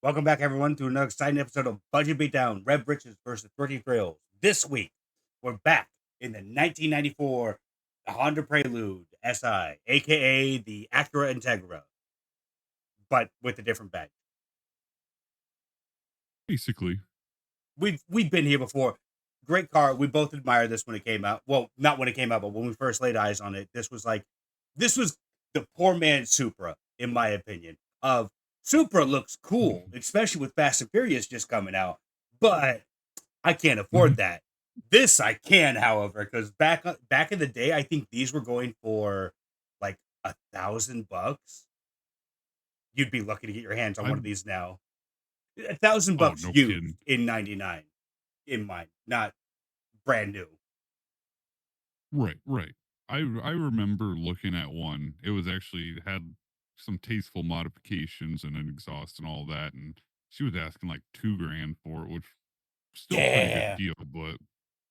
Welcome back, everyone, to another exciting episode of Budget Beatdown, Revved Riches versus Thrifty Thrills. This week, we're back in the 1994 Honda Prelude SI, aka the Acura Integra, but with a different badge. Basically. We've been here before. Great car. We both admired this when it came out. Well, not when it came out, but when we first laid eyes on it, this was the poor man's Supra, in my opinion. Supra looks cool, especially with Fast and Furious just coming out, but I can't afford that. This I can, however, because back in the day, I think these were going for like $1,000. You'd be lucky to get your hands on one of these now. $1,000 no used kidding. in '99, in mine, not brand new. Right. I remember looking at one. It was actually had some tasteful modifications and an exhaust and all that, and she was asking like $2,000 for it, which still pretty good deal. But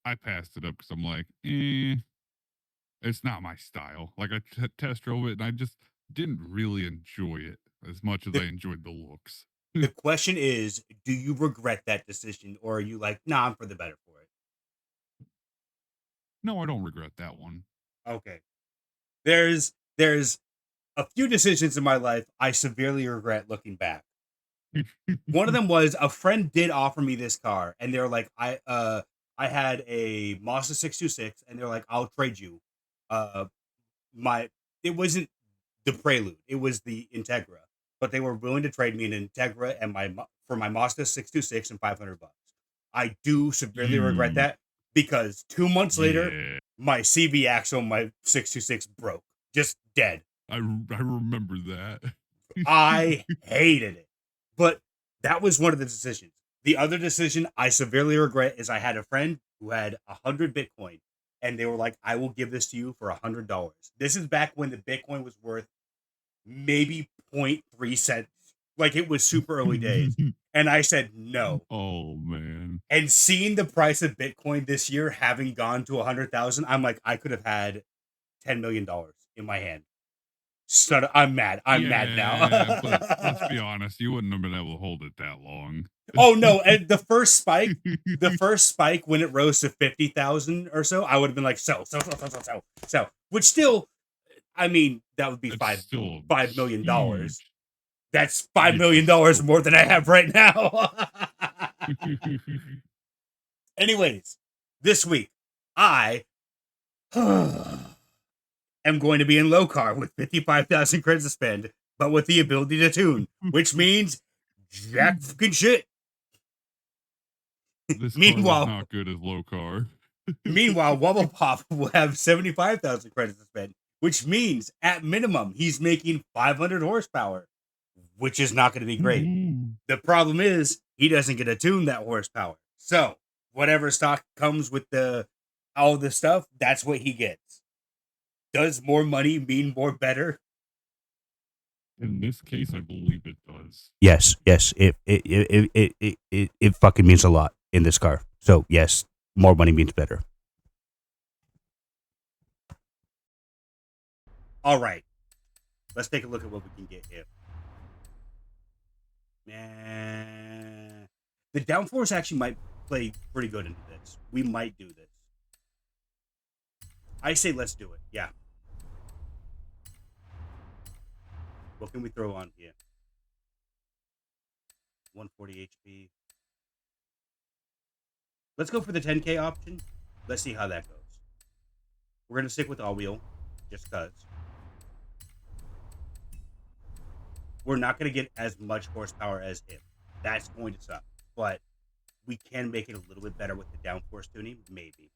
I passed it up because I'm like, it's not my style. Like I test drove it, and I just didn't really enjoy it as much as I enjoyed the looks. The question is, do you regret that decision, or are you like, nah, I'm for the better for it? No, I don't regret that one. Okay. There's a few decisions in my life I severely regret looking back. One of them was a friend did offer me this car, and they're like, I had a Mazda 626, and they're like, I'll trade you. It wasn't the Prelude, it was the Integra, but they were willing to trade me an Integra and for my Mazda 626 and $500. I do severely regret that because 2 months later, my CV axle, my 626 broke, just dead. I remember that. I hated it, but that was one of the decisions. The other decision I severely regret is I had a friend who had 100 Bitcoin, and they were like, I will give this to you for $100. This is back when the Bitcoin was worth maybe 0.3 cents. Like, it was super early days. And I said no. Oh, man. And seeing the price of Bitcoin this year having gone to 100,000, I'm like, I could have had $10 million in my hand. So I'm mad. I'm mad now. But let's be honest, you wouldn't have been able to hold it that long. Oh no! And the first spike when it rose to 50,000 or so, I would have been like, sell. Which still, I mean, that would be $5 million. That's $5 million more than I have right now. Anyways, this week I am going to be in low car with 55,000 credits to spend, but with the ability to tune, which means jack fucking shit. This meanwhile, car is not good as low car. Meanwhile, Wobblepopjr will have 75,000 credits to spend, which means at minimum he's making 500 horsepower, which is not going to be great. The problem is he doesn't get to tune that horsepower. So whatever stock comes with all the stuff, that's what he gets. Does more money mean more better? In this case, I believe it does. Yes. It fucking means a lot in this car. So yes, more money means better. All right, let's take a look at what we can get here. The downforce actually might play pretty good into this. We might do this. I say let's do it. Yeah. What can we throw on here? 140 HP. Let's go for the 10K option. Let's see how that goes. We're going to stick with all-wheel, just because. We're not going to get as much horsepower as him. That's going to suck. But we can make it a little bit better with the downforce tuning, maybe.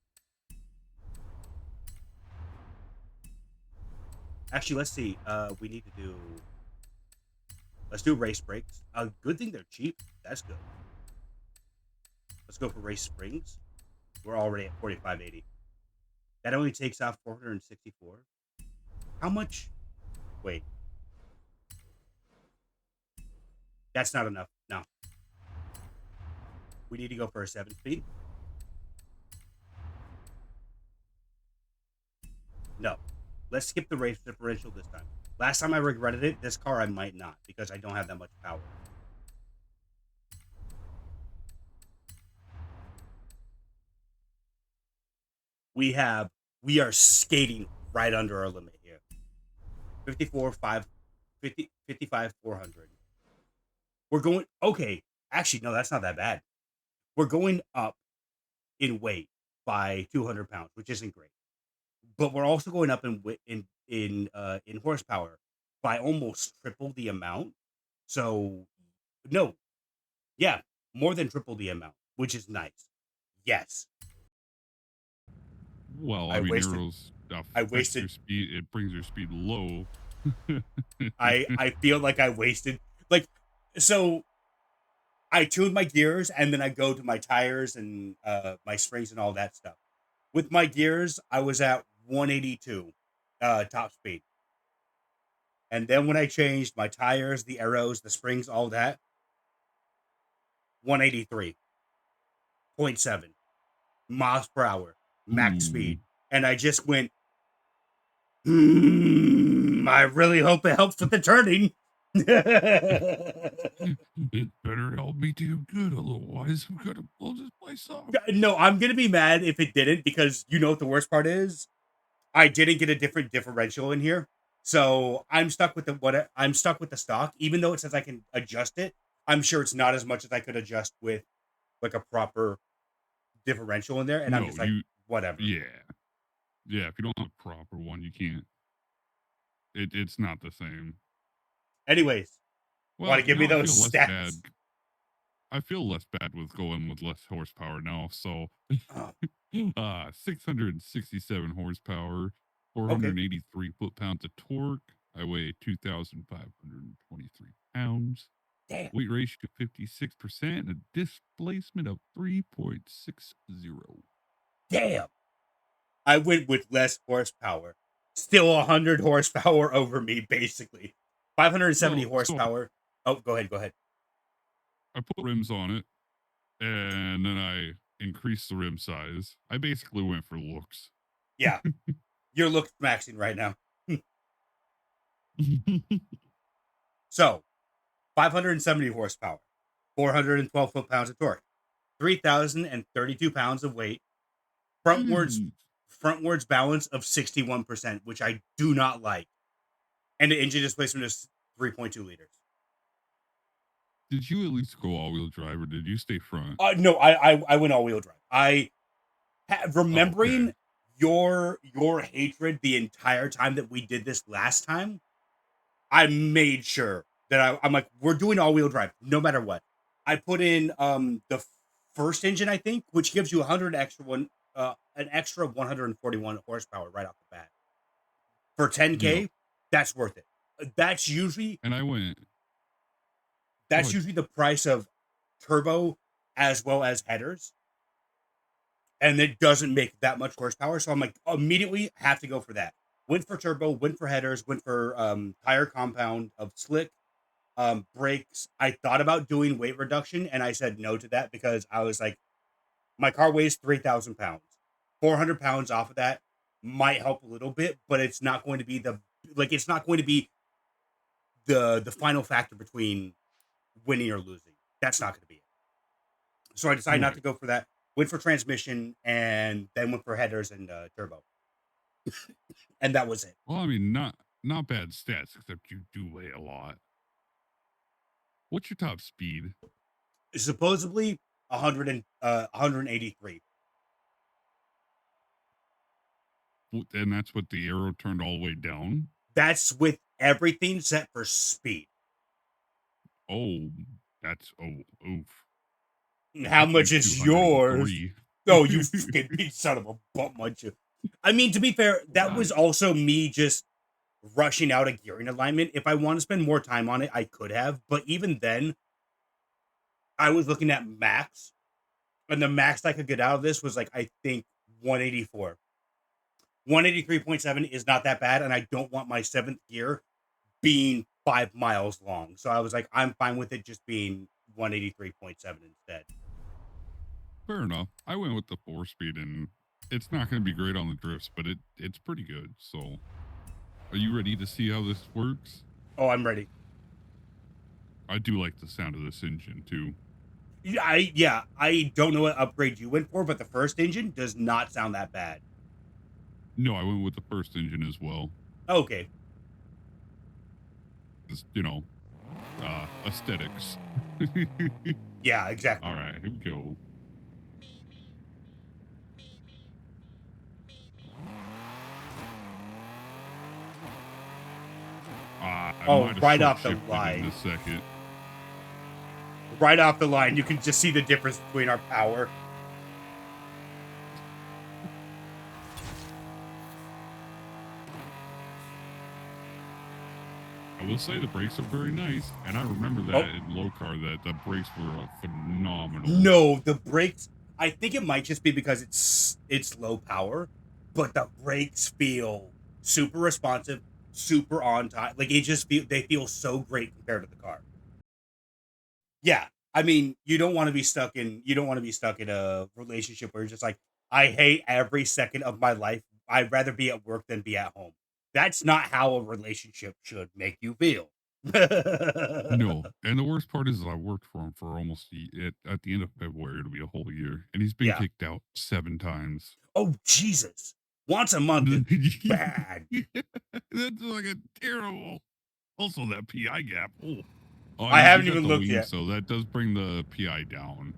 Actually, let's see. We need to do... Let's do race brakes. Good thing they're cheap. That's good. Let's go for race springs. We're already at 4580. That only takes off 464. How much? Wait. That's not enough. No. We need to go for a 7-speed. No. Let's skip the race differential this time. Last time I regretted it. This car I might not, because I don't have that much power. we are skating right under our limit here. 55 400. We're going okay. Actually, no, that's not that bad. We're going up in weight by 200 pounds, which isn't great. But we're also going up in horsepower by almost triple the amount. So no, yeah, more than triple the amount, which is nice. Yes, Well, I I mean, wasted. arrows I affects wasted. your speed. It brings your speed low. I feel like I wasted. Like so, I tuned my gears and then I go to my tires and my springs and all that stuff. With my gears, I was at 182 top speed. And then when I changed my tires, the arrows, the springs, all that, 183.7 miles per hour, max Ooh. speed. And I just went, I really hope it helps with the turning. It better help me do good, otherwise I'm gonna blow this place up. No, I'm going to be mad if it didn't because you know what the worst part is? I didn't get a different differential in here. So I'm stuck with the stock, even though it says I can adjust it. I'm sure it's not as much as I could adjust with like a proper differential in there. And I'm No, just like, whatever. yeah. Yeah, if you don't have a proper one, you can't. It's not the same. Anyways, want Well, to give me now I those feel less bad. stats? I feel less bad with going with less horsepower now. So, Oh, 667 horsepower, okay. 483 foot-pounds of torque. I weigh 2,523 pounds. Damn. Weight ratio 56% and a displacement of 3.60. Damn. I went with less horsepower. Still 100 horsepower over me, basically. 570 Well, so horsepower. Oh, go ahead. Go ahead. I put rims on it and then I increased the rim size. I basically went for looks. Yeah. You're look maxing right now. So, 570 horsepower, 412 foot-pounds of torque, 3,032 pounds of weight, frontwards Mm. frontwards balance of 61%, which I do not like. And the engine displacement is 3.2 liters. Did you at least go all-wheel drive or did you stay front? No, I went all-wheel drive. Oh, okay. Remembering your hatred the entire time that we did this last time, I made sure that I'm like, we're doing all-wheel drive, no matter what. I put in the first engine, I think, which gives you 100 extra an extra 141 horsepower right off the bat. For Yep. 10K, that's worth it. That's usually And I went, go that's ahead. usually the price of turbo as well as headers. And it doesn't make that much horsepower. So I'm like, immediately have to go for that. Went for turbo, went for headers, went for tire compound of slick, brakes. I thought about doing weight reduction and I said no to that because I was like, my car weighs 3,000 pounds. 400 pounds off of that might help a little bit, but it's not going to be it's not going to be the final factor between winning or losing. That's not going to be it. So I decided not to Right. go for that. Went for transmission and then went for headers and turbo. And that was it. Well, I mean, not bad stats, except you do weigh a lot. What's your top speed? Supposedly 183. And that's what the arrow turned all the way down? That's with everything set for speed. Oh, that's, oh, oof. How I think much is yours? 203. Oh, you fucking big son of a butt muncher. I mean, to be fair, that I, was also me just rushing out a gearing alignment. If I want to spend more time on it, I could have. But even then, I was looking at max, and the max I could get out of this was like, I think 184. 183.7 is not that bad, and I don't want my seventh gear being 5 miles long. So I was like, I'm fine with it just being 183.7 instead. fair enough. I went with the 4-speed, and it's not going to be great on the drifts, but it's pretty good. So, are you ready to see how this works? Oh, I'm ready. I do like the sound of this engine too. Yeah, I don't know what upgrade you went for, but the first engine does not sound that bad. No, I went with the first engine as well. Okay. Just, aesthetics. Yeah, exactly. All right, here we go. I Oh, might have right short off the shifted in line. a second. Right off the line, you can just see the difference between our power. I will say the brakes are very nice, and I remember Oh, that in low car that the brakes were phenomenal. no, the brakes. I think it might just be because it's low power, but the brakes feel super responsive, super on time. Like they feel so great compared to the car. Yeah, I mean, you don't want to be stuck in a relationship where you're just like, I hate every second of my life. I'd rather be at work than be at home. That's not how a relationship should make you feel. No, and the worst part is I worked for him for almost at the end of February. It'll be a whole year, and he's been Yeah. kicked out 7 times. Oh Jesus! Once a month is bad. That's like a terrible. Also, that PI gap. Oh, I you haven't got even the looked wings, yet. so that does bring the PI down.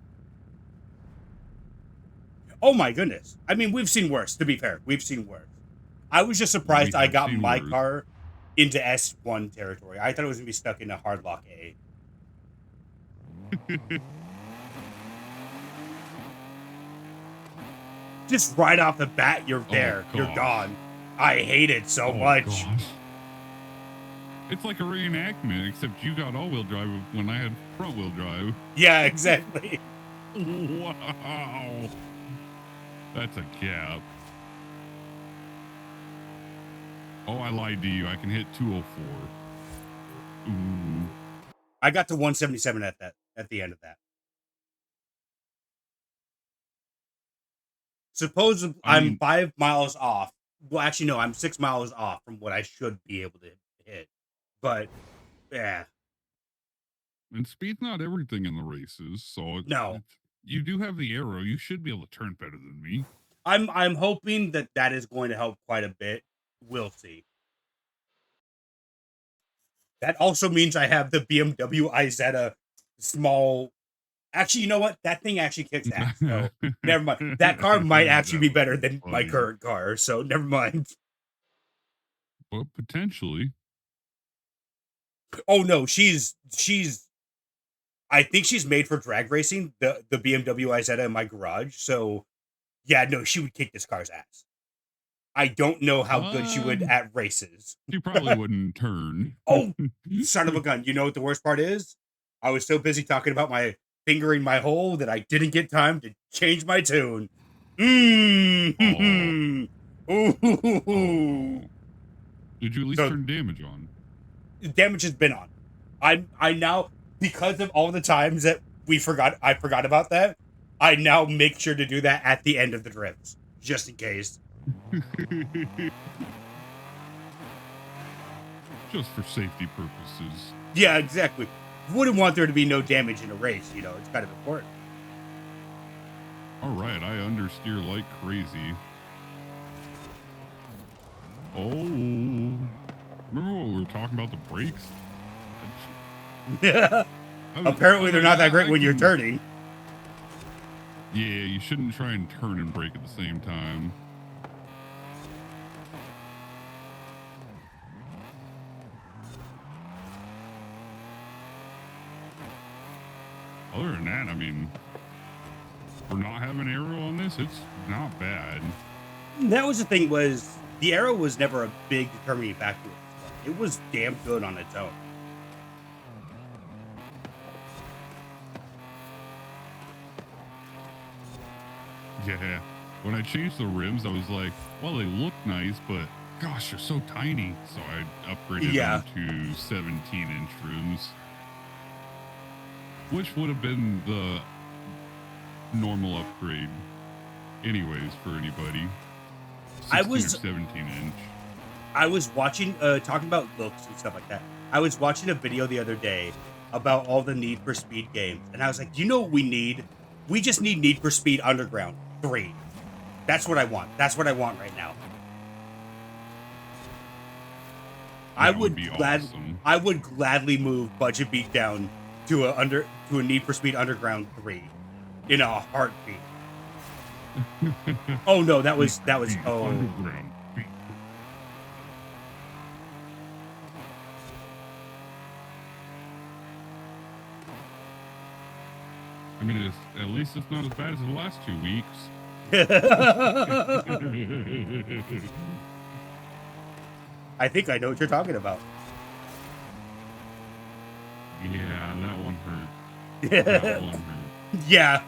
Oh my goodness! I mean, we've seen worse. To be fair, we've seen worse. I was just We surprised I have got seen my worse. car into S1 territory. I thought it was gonna be stuck in a hard lock A. Just right off the bat, you're there. You're Gosh. gone. I hate it so Oh much. gosh. It's like a reenactment, except you got all-wheel drive when I had front-wheel drive. Yeah, exactly. Wow. That's a gap. Oh, I lied to you. I can hit 204. Ooh. I got to 177 at the end of that. Suppose I I'm mean, 5 miles off. Well, actually, no, I'm 6 miles off from what I should be able to hit. But yeah, and speed's not everything in the races, so no. you do have the arrow. You should be able to turn better than me. I'm hoping that is going to help quite a bit. We'll see. That also means I have the BMW Isetta small. Actually, you know what? That thing actually kicks ass. So never mind. That car might actually That be would better be than my funny. current car. So never mind. But potentially. Oh no, she's. I think she's made for drag racing. The BMW Isetta in my garage. So yeah, no, she would kick this car's ass. I don't know how good she would at races. She probably wouldn't turn. Oh, son of a gun. You know what the worst part is? I was so busy talking about my fingering my hole that I didn't get time to change my tune. Oh. Ooh. Oh. Did you at least So turn damage on? damage has been on. I now, because of all the times that I forgot about that, I now make sure to do that at the end of the drifts. Just in case. Just for safety purposes. Yeah, exactly. Wouldn't want there to be no damage in a race, it's kind of important. All right, I understeer like crazy. Oh, remember what we were talking about the brakes? Yeah. Apparently, they're not that great when you're turning. Yeah, you shouldn't try and turn and brake at the same time. Other than that, I mean, for not having arrow on this, it's not bad. That was the thing, was the arrow was never a big determining factor. It was damn good on its own. Yeah. When I changed the rims, I was like, well, they look nice, but gosh, they're so tiny. So I upgraded them to 17-inch rims, which would have been the normal upgrade anyways for anybody. 16 or 17-inch. I was watching, talking about looks and stuff like that. I was watching a video the other day about all the Need for Speed games, and I was like, you know what we need? We just need Need for Speed Underground 3. That's what I want. That's what I want right now. That would be awesome. I would gladly move Budget Beatdown to a Need for Speed Underground 3 in a heartbeat. Oh no, that was oh. Underground. I mean, at least it's not as bad as the last 2 weeks. I think I know what you're talking about. Yeah, that one hurt. That one hurt. Yeah.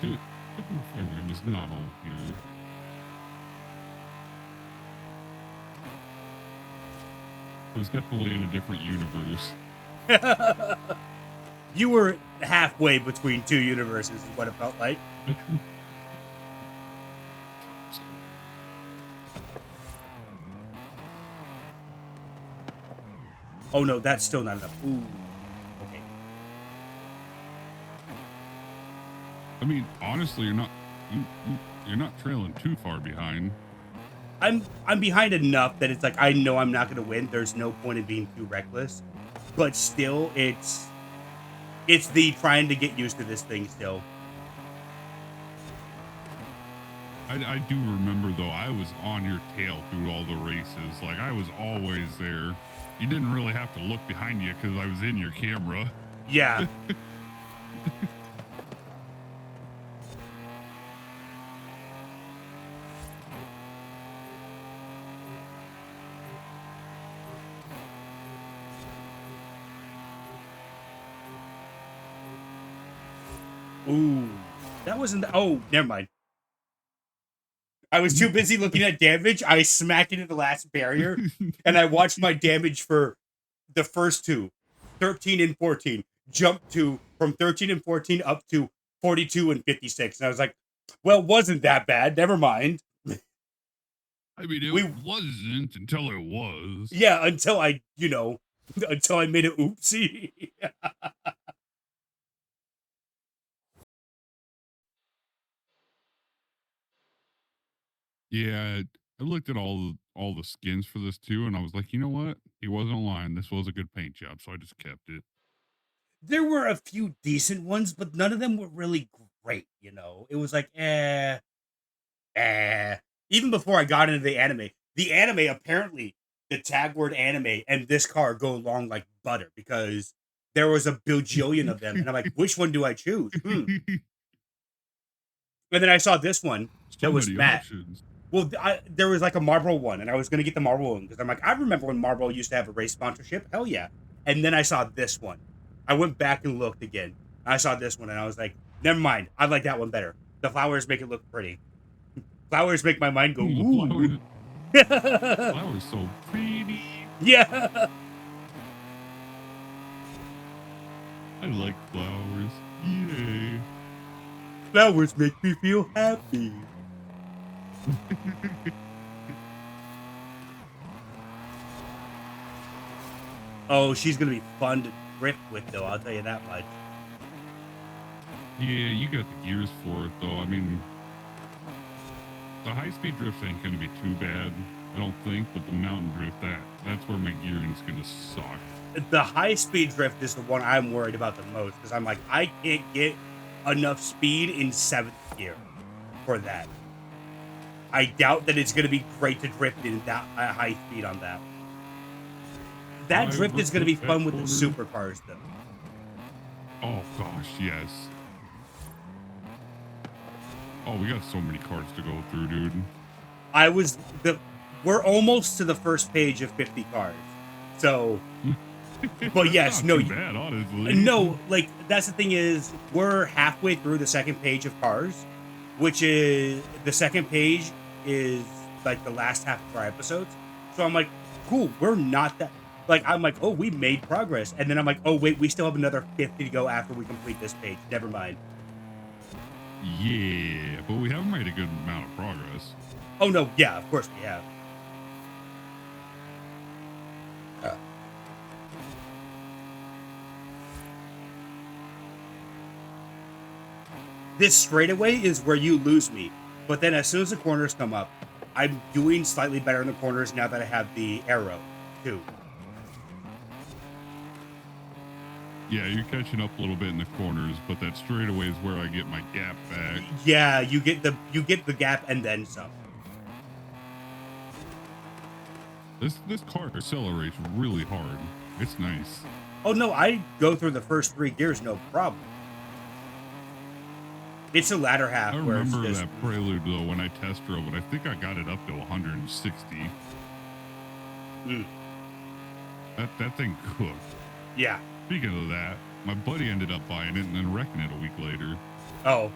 It's not all here. It was definitely in a different universe. You were halfway between two universes is what it felt like. Oh no, that's still not enough. Ooh. Okay. I mean, honestly, you're not trailing too far behind. I'm behind enough that it's like I know I'm not going to win. There's no point in being too reckless, but still, it's the trying to get used to this thing still. I do remember though, I was on your tail through all the races. Like I was always there. You didn't really have to look behind you because I was in your camera. Yeah. Ooh, that wasn't. Oh, never mind. I was too busy looking at damage. I smacked into the last barrier, and I watched my damage for the first two, 13 and 14, jump to from 13 and 14 up to 42 and 56. And I was like, well, wasn't that bad. Never mind. I mean, it wasn't until it was. Yeah, until I made an oopsie. Yeah, I looked at all the skins for this too, and I was like, you know what? He wasn't lying. This was a good paint job, so I just kept it. There were a few decent ones, but none of them were really great. It was like, even before I got into the anime apparently the tag word anime and this car go along like butter because there was a bajillion of them, and I'm like, which one do I choose? And then I saw this one that was matte. Options. Well, there was like a Marlboro one, and I was gonna get the Marlboro one because I'm like, I remember when Marlboro used to have a race sponsorship. Hell yeah! And then I saw this one. I went back and looked again. I saw this one, and I was like, never mind. I like that one better. The flowers make it look pretty. Flowers make my mind go, ooh. Flowers so pretty. Yeah. I like flowers. Yay. Flowers make me feel happy. Oh, she's gonna be fun to drift with, though. I'll tell you that much. Yeah, you got the gears for it, though. I mean, the high-speed drift ain't gonna be too bad, I don't think. But the mountain drift, that's where my gearing's gonna suck. The high-speed drift is the one I'm worried about the most because I'm like, I can't get enough speed in 7th gear for that. I doubt that it's going to be great to drift in that high speed on that. That drift is going to be fun with the supercars, though. Oh, gosh, yes. Oh, we got so many cars to go through, dude. We're almost to the first page of 50 cars. So, but yes, no. Bad, honestly. No, like, that's the thing is, we're halfway through the second page of cars, which is, the second page is like the last half of our episodes. So I'm like, cool, we're not that, like, I'm like, oh, we made progress. And then I'm like, oh, wait, we still have another 50 to go after we complete this page. Never mind. Yeah, but we have made a good amount of progress. Oh, no, yeah, of course we have. This straightaway is where you lose me. But then as soon as the corners come up, I'm doing slightly better in the corners now that I have the arrow. too. Yeah, you're catching up a little bit in the corners, but that straightaway is where I get my gap back. Yeah, you get the gap and then some. This car accelerates really hard. It's nice. Oh no, I go through the first 3 gears no problem. It's the latter half. I where it's remember just, that Prelude though when I test drove it. I think I got it up to 160. That thing cooked. Yeah. Speaking of that, my buddy ended up buying it and then wrecking it a week later. Oh.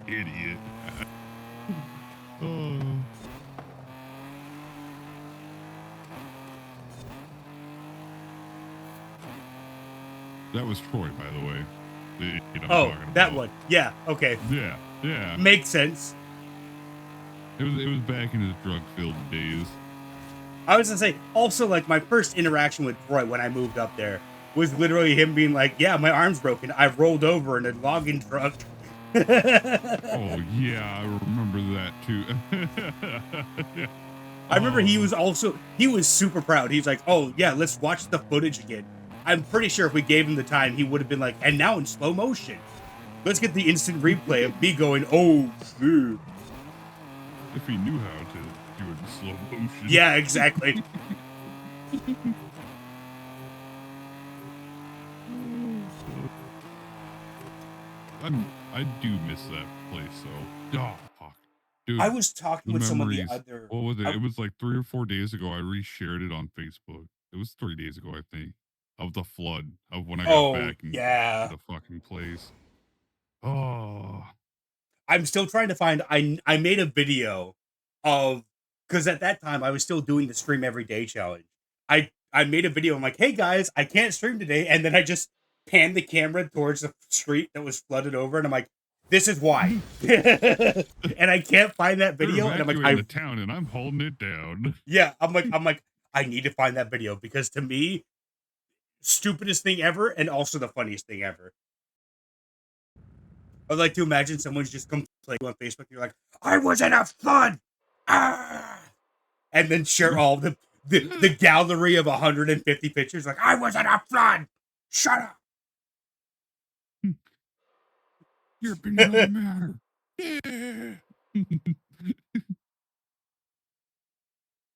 Idiot. Oh. That was Troy, by the way. Oh, that one. Yeah. Okay. Yeah. Makes sense. It was back in his drug-filled days. I was gonna say, also, like, my first interaction with Troy when I moved up there was literally him being like, yeah, my arm's broken. I rolled over in a logging truck. Oh, yeah, I remember that, too. I remember he was super proud. He's like, oh, yeah, let's watch the footage again. I'm pretty sure if we gave him the time, he would have been like, and now in slow motion. Let's get the instant replay of me going, oh, shit. If he knew how to do it in slow motion. Yeah, exactly. I do miss that place, so. Oh, fuck. Dude, I was talking with someone the memories. other... What was it? It was like 3 or 4 days ago. I reshared it on Facebook. It was 3 days ago, I think. Of the flood. Of when I got back and yeah. to the fucking place. Oh. I'm still trying to find... I made a video of... Because at that time, I was still doing the stream every day challenge. I made a video. I'm like, hey, guys, I can't stream today. And then I just panned the camera towards the street that was flooded over. And I'm like, this is why. And I can't find that video. And I'm like, the town and I'm holding it down. Yeah, I'm like, I need to find that video because to me, stupidest thing ever and also the funniest thing ever. I'd like to imagine someone's just complaining on Facebook. You're like, I was in a flood. Ah! And then share all the gallery of 150 pictures. Like, I was in a flood. Shut up. Your opinion doesn't matter. Yeah.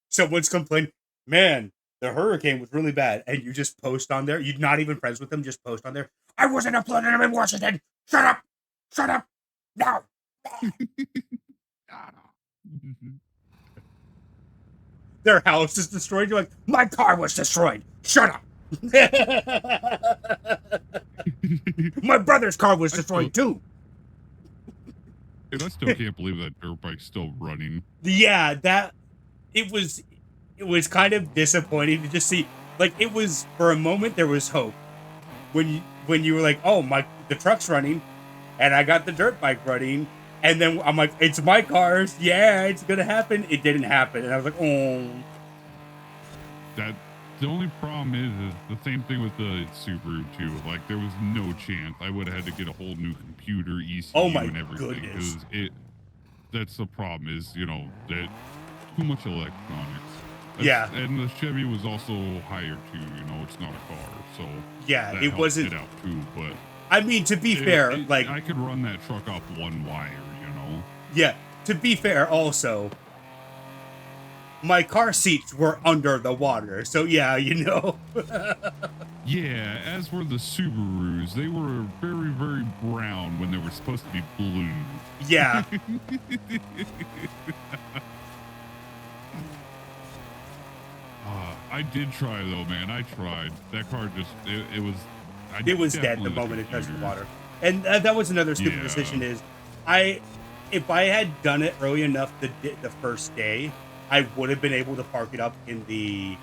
Someone's complaining, man, the hurricane was really bad. And you just post on there. You're not even friends with them. Just post on there. I was in a flood and I'm in Washington. Shut up. Shut up. No. Their house is destroyed. You're like, my car was destroyed. Shut up. My brother's car was destroyed too. Dude, I still can't believe that dirt bike's still running. Yeah, it was kind of disappointing to just see. Like, it was, for a moment there was hope when you were like, oh, the truck's running and I got the dirt bike running. And then I'm like, it's my cars. Yeah, it's going to happen. It didn't happen. And I was like, oh. The only problem is the same thing with the Subaru, too. Like, there was no chance. I would have had to get a whole new computer, ECU, and everything. Goodness. That's the problem is, that too much electronics. Yeah. And the Chevy was also higher, too. It's not a car. So, yeah, that it wasn't. It out, too, but. I mean, to be fair, like, I could run that truck off one wire, Yeah, to be fair, also, my car seats were under the water, so yeah, Yeah, as were the Subarus. They were very, very brown when they were supposed to be blue. Yeah. I did try, though, man. I tried. That car just, it was... It was dead the moment it touched the water. And that was another stupid decision is, if I had done it early enough the first day, I would have been able to park it up in the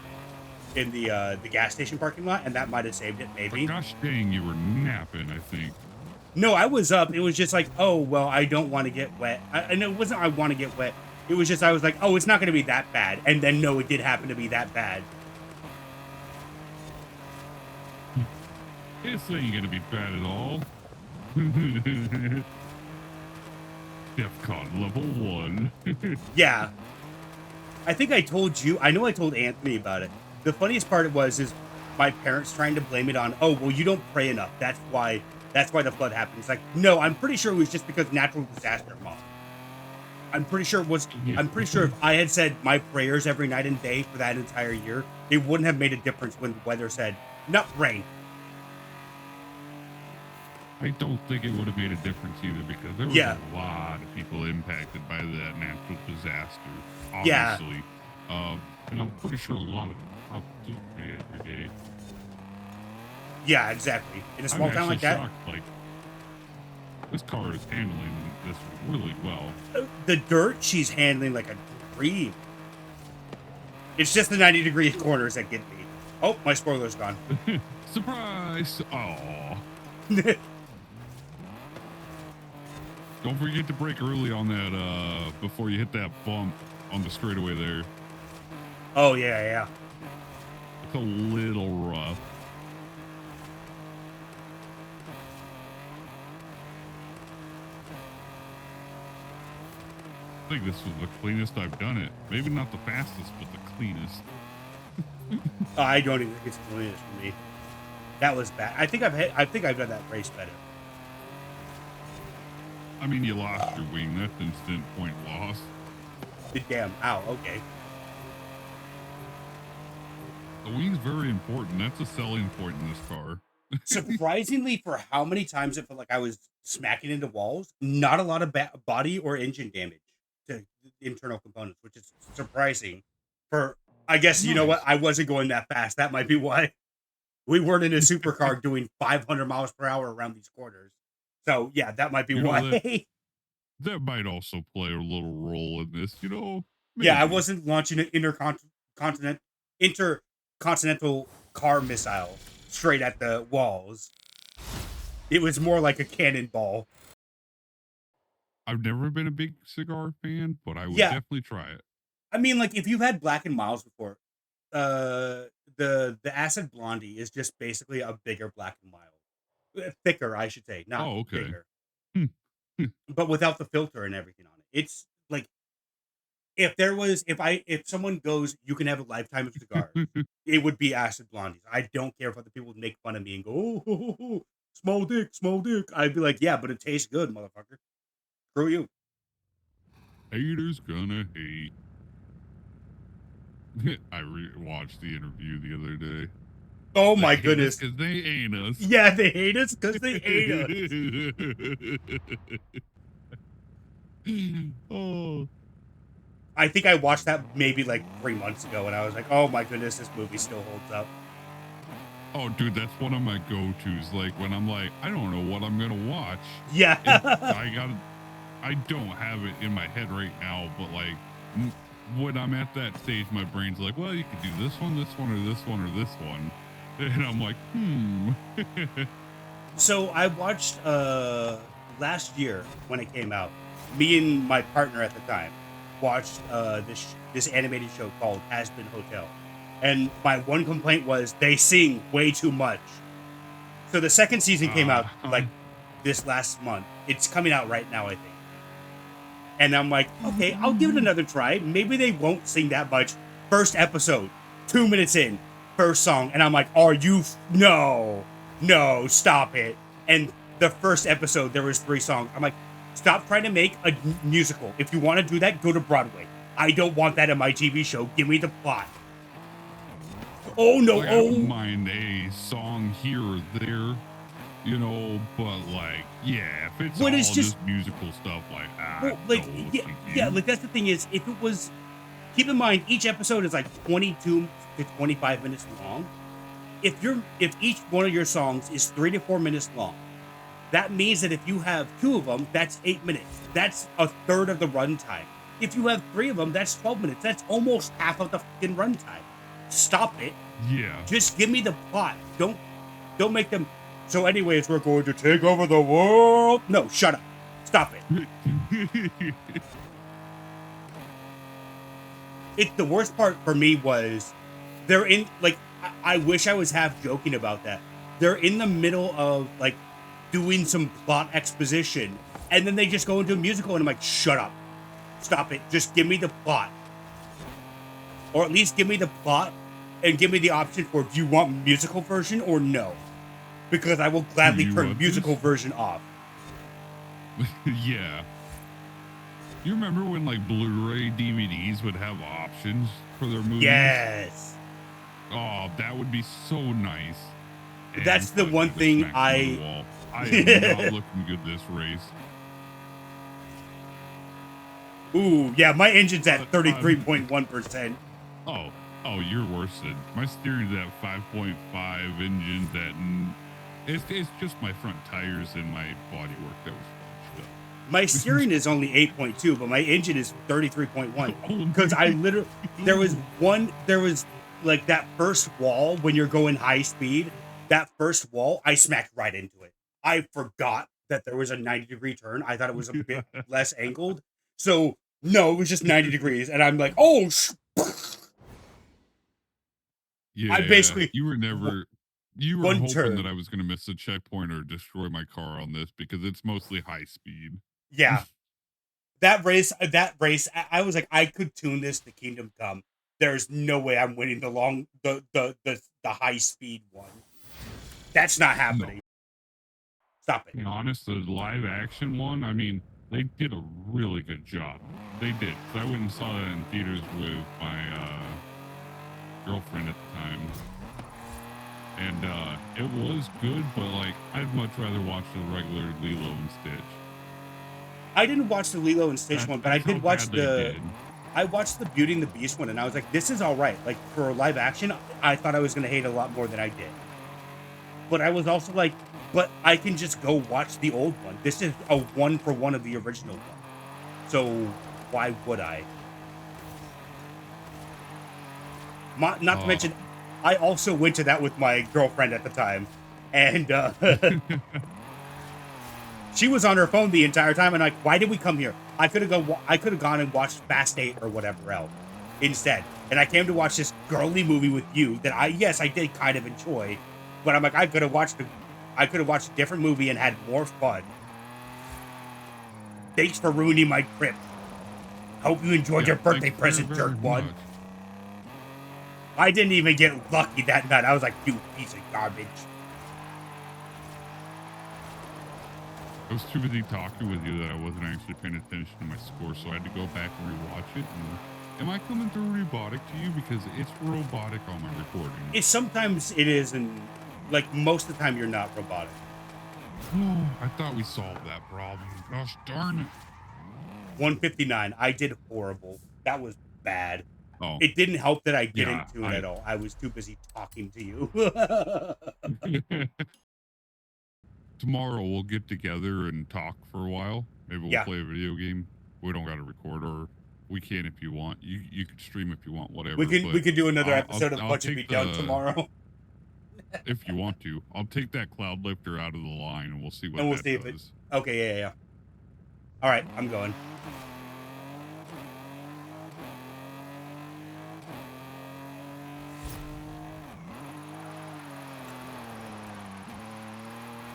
gas station parking lot, and that might have saved it, maybe. But gosh dang, you were napping, I think. No, I was up. It was just like, oh, well, I don't want to get wet. And it wasn't I want to get wet. It was just I was like, oh, it's not going to be that bad. And then, no, it did happen to be that bad. This ain't gonna be bad at all. DEFCON level 1. Yeah. I think I told you. I know I told Anthony about it. The funniest part is my parents trying to blame it on. Oh, well, you don't pray enough. That's why. That's why the flood happened. It's like, no, I'm pretty sure it was just because natural disaster, Mom. I'm pretty sure it was. Yeah. I'm pretty sure if I had said my prayers every night and day for that entire year, it wouldn't have made a difference when the weather said, "No rain." I don't think it would have made a difference either, because there was a lot of people impacted by that natural disaster. Obviously, and I'm pretty sure a lot of people do pray every day. Yeah, exactly. In a small town like that, shocked, like, this car is handling this really well. The dirt she's handling like a dream. It's just the 90-degree corners that get me. Oh, my spoiler's gone. Surprise! Oh. Don't forget to brake early on that before you hit that bump on the straightaway there. Oh, yeah. It's a little rough. I think this was the cleanest I've done it. Maybe not the fastest, but the cleanest. I don't even think it's the cleanest for me. That was bad. I think I've done that race better. I mean, you lost your wing. That's instant point loss. Damn. Ow. Okay. The wing's very important. That's a selling point in this car. Surprisingly, for how many times it felt like I was smacking into walls, not a lot of body or engine damage to internal components, which is surprising. For I guess you know what, I wasn't going that fast. That might be why we weren't in a supercar doing 500 miles per hour around these corners. So yeah, that might be why. That might also play a little role in this, you know. Maybe. Yeah, I wasn't launching an intercontinental car missile straight at the walls. It was more like a cannonball. I've never been a big cigar fan, but I would definitely try it. I mean, like, if you've had Black and Miles before, the Acid Blondie is just basically a bigger Black and Mild, thicker, I should say, not bigger, but without the filter and everything on it. It's like if someone goes, you can have a lifetime of cigars, it would be Acid Blondies. I don't care if other people make fun of me and go, oh, small dick. I'd be like, yeah, but it tastes good, motherfucker. Screw you. Haters gonna hate. I watched the interview the other day. Oh my goodness. Because they hate us. Yeah, they hate us because they hate us. Oh. I think I watched that maybe like 3 months ago, and I was like, oh my goodness, this movie still holds up. Oh, dude, that's one of my go-tos. Like, when I'm like, I don't know what I'm going to watch. Yeah. I don't have it in my head right now, but like, when I'm at that stage, my brain's like, well, you could do this one, or this one, or this one. And I'm like, So I watched last year when it came out. Me and my partner at the time watched this animated show called Has Been Hotel. And my one complaint was they sing way too much. So the second season came out like this last month. It's coming out right now, I think. And I'm like, okay, I'll give it another try. Maybe they won't sing that much. First episode, 2 minutes in, first song. And I'm like, no, stop it. And the first episode, there was 3 songs. I'm like, stop trying to make a musical. If you want to do that, go to Broadway. I don't want that in my TV show. Give me the plot. Oh, no. Like, I don't mind a song here or there, you know, but like, yeah, if it's all just musical stuff, like, like that's the thing is, if it was, keep in mind, each episode is like 22 to 25 minutes long. If each one of your songs is 3 to 4 minutes long, that means that if you have 2 of them, that's 8 minutes. That's a third of the runtime. If you have 3 of them, that's 12 minutes. That's almost half of the fucking runtime. Stop it. Yeah. Just give me the plot. Don't make them. So anyways, we're going to take over the world. No, shut up. Stop it. The worst part for me was they're in, like, I wish I was half joking about that. They're in the middle of like doing some plot exposition, and then they just go into a musical, and I'm like, shut up. Stop it. Just give me the plot. or at least give me the plot and give me the option for do you want musical version or no, because I will gladly you turn want musical this? version off. Yeah. You remember when like Blu-ray DVDs would have options for their movies? Yes, Oh, that would be so nice. And that's the fuck, one I just thing smacked him into the I. wall. I am not looking good this race. Ooh, yeah, my engine's at But 33.1%. oh, you're worse than my steering's at 5.5 engines at. It's just my front tires and my bodywork that was fudged up. My steering is only 8.2, but my engine is 33.1. Oh, Because I literally, there was like that first wall when you're going high speed, that first wall, I smacked right into it. I forgot that there was a 90-degree turn. I thought it was a bit less angled. So, no, it was just 90 degrees. And I'm like, oh, I yeah, basically, you were one hoping that turn. I was going to miss a checkpoint or destroy my car on this because it's mostly high speed. Yeah, that race, I was like, I could tune this to Kingdom Come. There's no way I'm winning the high speed one. That's not No, happening. Stop to it. be honest, the live action one, I mean, they did a really good job. They did. 'Cause I went and saw that in theaters with my girlfriend at the time. And it was good, but like I'd much rather watch the regular Lilo and Stitch. I didn't watch the Lilo and Stitch one, but I That's how did watch bad they the. did. I watched the Beauty and the Beast one, and I was like, this is all right. Like for live action, I thought I was gonna hate it a lot more than I did. But I was also like, but I can just go watch the old one. This is a one for one of the original one. So why would I? Not to Uh, mention, I also went to that with my girlfriend at the time, and she was on her phone the entire time. And like, why did we come here? I could have gone and watched Fast 8 or whatever else instead. And I came to watch this girly movie with you that I did kind of enjoy, but I'm like, I could have watched a different movie and had more fun. Thanks for ruining my trip. Hope you enjoyed yeah, your birthday thanks very, present, very jerkwad. much. I didn't even get lucky that night. I was like, you piece of garbage. I was too busy talking with you that I wasn't actually paying attention to my score, so I had to go back and rewatch it. And am I coming through robotic to you? Because it's robotic on my recording. Sometimes it is, and like most of the time, you're not robotic. Oh, I thought we solved that problem. Gosh darn it. 159. I did horrible. That was bad. Oh, It didn't help that I didn't yeah, tune at all. I was too busy talking to you. tomorrow we'll get together and talk for a while. Maybe we'll Yeah, play a video game. We don't got to record, or we can if you want. You could stream if you want, we whatever. can But we could do another episode of I'll Budget take Beatdown the tomorrow, if you want to. I'll take that cloud lifter out of the line, and we'll see what and we'll that see if it. does. Okay, yeah. All right, I'm going.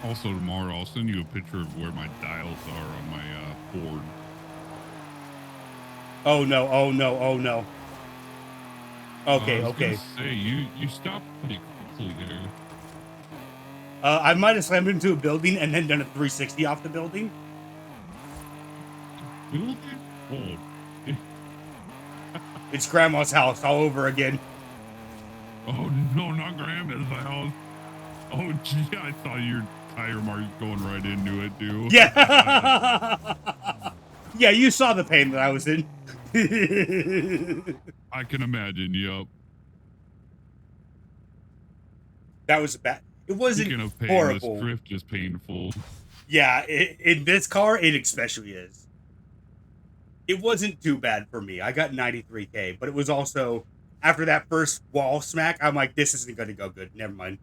Also, tomorrow I'll send you a picture of where my dials are on my Ford. Oh no! Oh no! Oh no! I Okay, was gonna okay. say you stopped pretty quickly there. I might have slammed into a building and then done a 360 off the building. Building? Oh, It's Grandma's house all over again. oh no, not Grandma's house. Oh gee, I saw your tire marks going right into it too. Yeah. Yeah, you saw the pain that I was in. I can imagine. Yep. That was bad. It wasn't Speaking of pain, this horrible. drift is painful. Yeah, in this car, it especially is. It wasn't too bad for me. I got 93K, but it was also after that first wall smack, I'm like, this isn't going to go good. Never mind.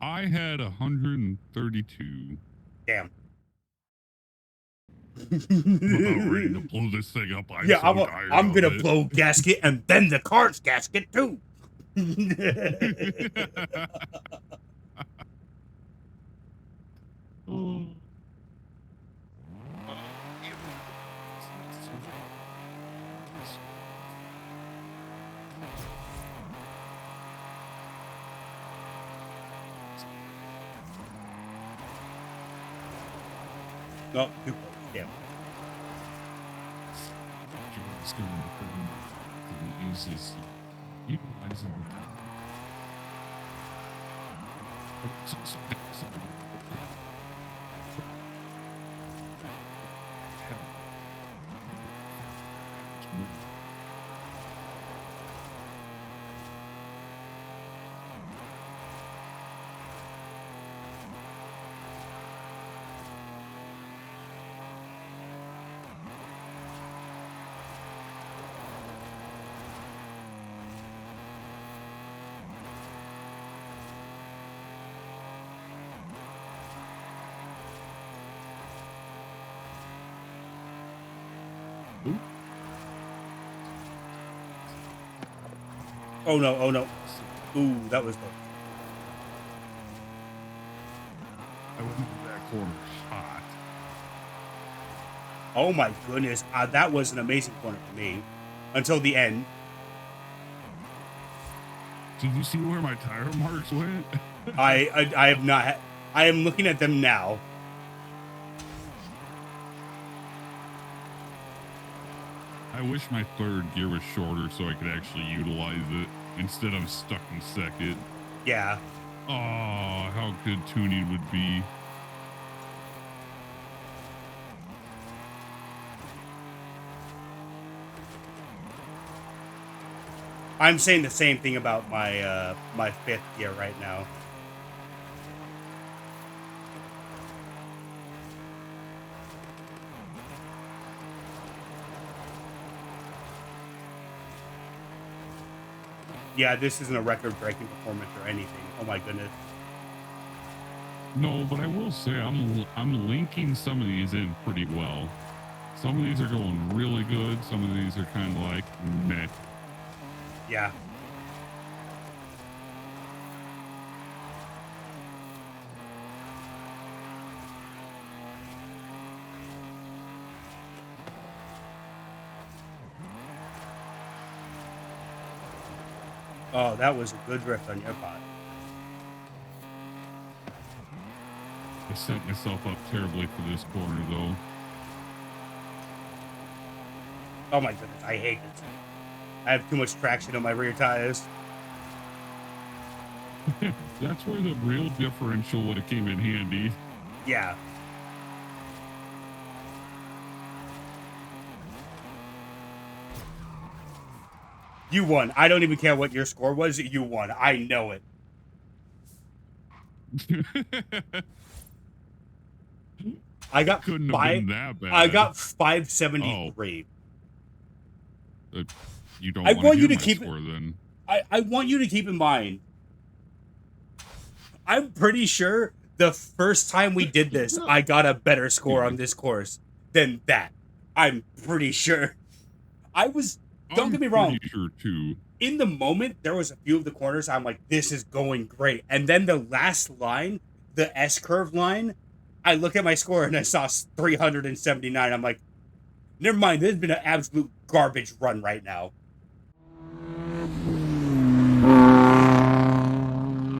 I had 132. Damn. I'm about ready to blow this thing up. I'm Yeah, so tired I'm of gonna it. blow gasket and then the car's gasket too. Oh. No, too close. Damn. It's going to use this utilizing Oh no, oh no. Ooh, that was close. I went into that corner hot. Oh my goodness. That was an amazing corner for me. Until the end. Did you see where my tire marks went? I have not. I am looking at them now. I wish my third gear was shorter so I could actually utilize it instead of stuck in second. Yeah. Oh, how good tuning would be. I'm saying the same thing about my my fifth gear right now. Yeah, this isn't a record-breaking performance or anything. Oh my goodness. No, but I will say I'm linking some of these in pretty well. Some of these are going really good. Some of these are kind of like meh. Yeah. Oh, that was a good drift on your part. I set myself up terribly for this corner, though. Oh my goodness, I hate this. I have too much traction on my rear tires. That's where the real differential would have came in handy. Yeah. You won. I don't even care what your score was. You won. I know it. I got Couldn't have been that bad. I got 573. Oh. You don't I want you to to keep score, then. I want you to keep in mind. I'm pretty sure the first time we did this, I got a better score on this course than that. I'm pretty sure. Don't get me wrong. Sure too. In the moment, there was a few of the corners I'm like, this is going great. And then the last line, the S-curve line, I look at my score and I saw 379. I'm like, never mind. This has been an absolute garbage run right now.